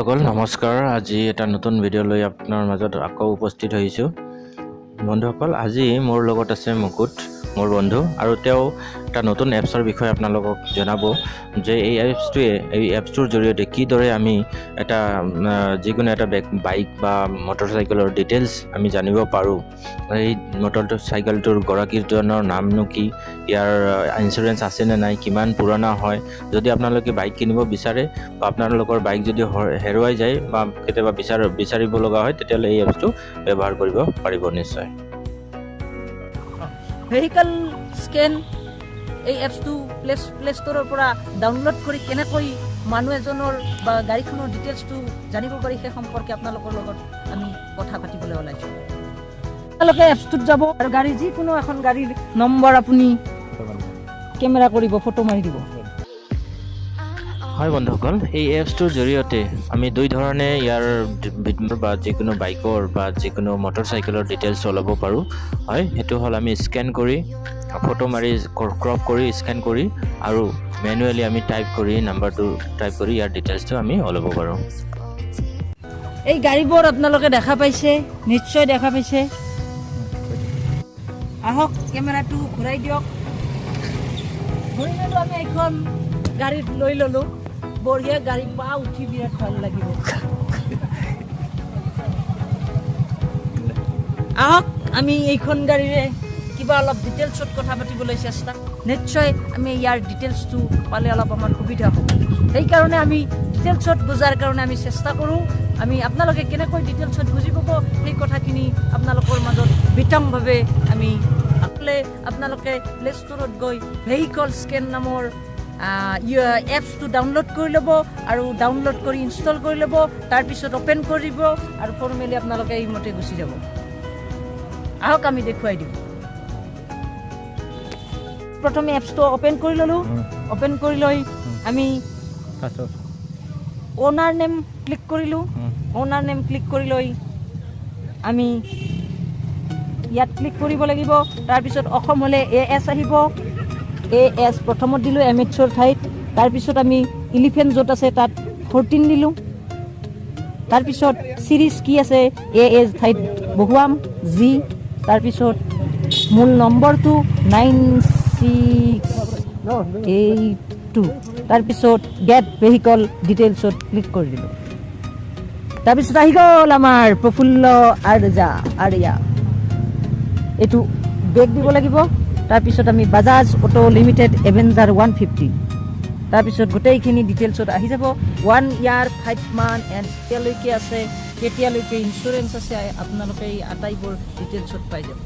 বন্ধুসকল নমস্কাৰ। আজি এটা নতুন ভিডিঅ' লৈ আপোনাৰ মাজত আকৌ উপস্থিত হৈছোঁ। বন্ধুসকল, আজি মোৰ লগত আছে মুকুট, মোৰ বন্ধু, আৰু তেওঁ এটা নতুন এপছৰ বিষয়ে আপোনালোকক জনাব যে এই এপছটোৰ জৰিয়তে কিদৰে আমি এটা যিকোনো এটা বাইক বা মটৰচাইকেলৰ ডিটেইলছ আমি জানিব পাৰোঁ। এই মটৰচাইকেলটোৰ গৰাকীজনৰ নামনো কি, ইয়াৰ ইঞ্চুৰেঞ্চ আছেনে নাই, কিমান পুৰণা হয়, যদি আপোনালোকে বাইক কিনিব বিচাৰে বা আপোনালোকৰ বাইক যদি হেৰুৱাই যায় বা কেতিয়াবা বিচাৰিব লগা হয়, তেতিয়াহ'লে এই এপছটো ব্যৱহাৰ কৰিব পাৰিব নিশ্চয়। ভেহিকল স্কেন এই এপছটো প্লে ষ্ট'ৰৰ পৰা ডাউনলোড কৰি কেনেকৈ মানুহ এজনৰ বা গাড়ীখনৰ ডিটেইলছটো জানিব পাৰি সেই সম্পৰ্কে আপোনালোকৰ লগত আমি কথা পাতিবলৈ ওলাইছোঁ। আপোনালোকে এপছটোত যাব আৰু গাড়ী যিকোনো এখন গাড়ীৰ নম্বৰ আপুনি কেমেৰা কৰিব, ফটো মাৰি দিব। হয় বন্ধুসকল, এই এপছটোৰ জৰিয়তে আমি দুই ধৰণে ইয়াৰ বা যিকোনো বাইকৰ বা যিকোনো মটৰচাইকেলৰ ডিটেইলছ ল'ব পাৰোঁ। হয়, সেইটো হ'ল আমি স্কেন কৰি, ফটো মাৰি ক্ৰপ কৰি স্কেন কৰি, আৰু মেনুৱেলি আমি নাম্বাৰটো টাইপ কৰি ইয়াৰ ডিটেইলছটো আমি ল'ব পাৰোঁ। এই গাড়ীবোৰ আপোনালোকে দেখা পাইছে, নিশ্চয় দেখা পাইছে। আহক কেমেৰাটো ঘূৰাই দিয়ক। ঘূৰি ল'লোঁ, আমি এখন গাড়ীত লৈ ল'লোঁ। বঢ়িয়া গাড়ী, পা উঠি বিৰাট ভাল লাগিব। আহক আমি এইখন গাড়ীৰে কিবা অলপ ডিটেইলছত কথা পাতিবলৈ চেষ্টা। নিশ্চয় আমি ইয়াৰ ডিটেইলছটো পালে অলপ আমাৰ সুবিধা হ'ব। সেইকাৰণে আমি ডিটেইলছত বুজাৰ কাৰণে আমি চেষ্টা কৰোঁ। আমি আপোনালোকে কেনেকৈ ডিটেইলছত বুজি পাব সেই কথাখিনি আপোনালোকৰ মাজত বিতংভাৱে আমি আপোনালোকে প্লে ষ্ট'ৰত গৈ ভেহিকল স্কেন নামৰ এপছটো ডাউনলোড কৰি ল'ব আৰু ডাউনলোড কৰি ইনষ্টল কৰি ল'ব। তাৰপিছত অ'পেন কৰিব আৰু ফৰ্মেলি আপোনালোকে এইমতে গুচি যাব। আহক আমি দেখুৱাই দিওঁ। প্ৰথমে এপছটো অ'পেন কৰি ল'লোঁ। অ'পেন কৰি লৈ আমি অ'নাৰ নেম ক্লিক কৰিলোঁ। অ'নাৰ নেম ক্লিক কৰি লৈ আমি ইয়াত ক্লিক কৰিব লাগিব। তাৰপিছত অসম হ'লে AS আহিব। AS প্ৰথমত দিলোঁ MHৰ ঠাইত। তাৰপিছত আমি 11 য'ত আছে তাত 14 দিলোঁ। তাৰপিছত চিৰিজ কি আছে AA ঠাইত বহুৱাম G। তাৰপিছত মূল নম্বৰটো 9682। তাৰপিছত গেট ভেহিকল ডিটেইলছত ক্লিক কৰি দিলোঁ। তাৰপিছত আহি গ'ল আমাৰ প্ৰফুল্ল আৰিয়া। এইটো বেগ দিব লাগিব। তাৰপিছত আমি বাজাজ অটো লিমিটেড এভেঞ্জাৰ 150। তাৰপিছত গোটেইখিনি ডিটেইলছত আহি যাব। 1 ইয়াৰ 5 মান্থ এণ্ড কেতিয়ালৈকে আছে, কেতিয়ালৈকে ইঞ্চুৰেঞ্চ আছে, আপোনালোকে এই আটাইবোৰ ডিটেইলছত পাই যাব।